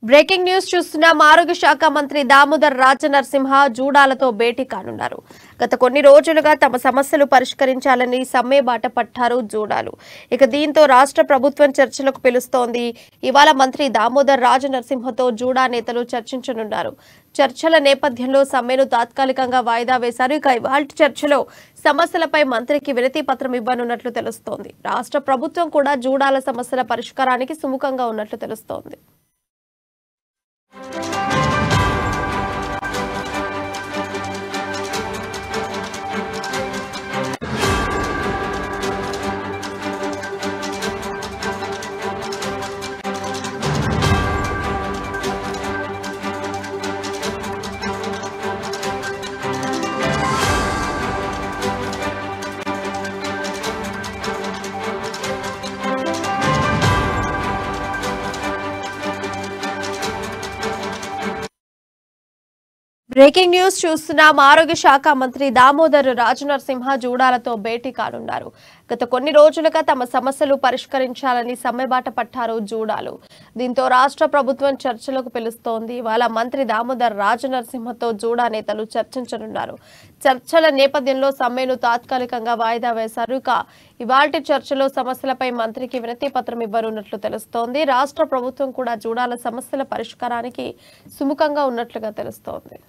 Breaking news చూస్తున్నాం. ఆరోగ్య శాఖ మంత్రి దామోదర్ రాజనరసింహ జూడాలతో భేటీ కానున్నారు. గత కొన్ని రోజులుగా తమ సమస్యలు పరిష్కరించాలని సమ్మె బాట పట్టారు జూడాలు. దీంతో రాష్ట్ర ప్రభుత్వం చర్చలకు పిలుస్తోంది. ఇవాళ మంత్రి దామోదర్ రాజనరసింహతో జూడా నేతలు చర్చించనున్నారు. చర్చల నేపథ్యంలో సమ్మెను తాత్కాలికంగా వాయిదా వేశారు. ఇవాల్టి చర్చలో సమస్యలపై మంత్రికి వినతి పత్రం ఇవ్వనున్నట్లు తెలుస్తోంది. రాష్ట్ర ప్రభుత్వం కూడా జూడాల సమస్యల పరిష్కారానికి సుముఖంగా ఉన్నట్లు తెలుస్తోంది. బ్రేకింగ్ న్యూస్ చూస్తున్నాం. ఆరోగ్య శాఖ మంత్రి దామోదర్ రాజనరసింహ జూడాలతో భేటీ కానున్నారు. గత కొన్ని రోజులుగా తమ సమస్యలు పరిష్కరించాలని సమ్మెబాట పట్టారు జూడాలు. దీంతో రాష్ట్ర ప్రభుత్వం చర్చలకు పిలుస్తోంది. ఇవాళ మంత్రి దామోదర్ రాజనరసింహతో జూడా నేతలు చర్చించనున్నారు. చర్చల నేపథ్యంలో సమ్మెను తాత్కాలికంగా వాయిదా వేశారు. ఇవాల్టి చర్చలో సమస్యలపై మంత్రికి వినతి పత్రం ఇవ్వనున్నట్లు తెలుస్తోంది. రాష్ట్ర ప్రభుత్వం కూడా జూడాల సమస్యల పరిష్కారానికి సుముఖంగా ఉన్నట్లుగా తెలుస్తోంది.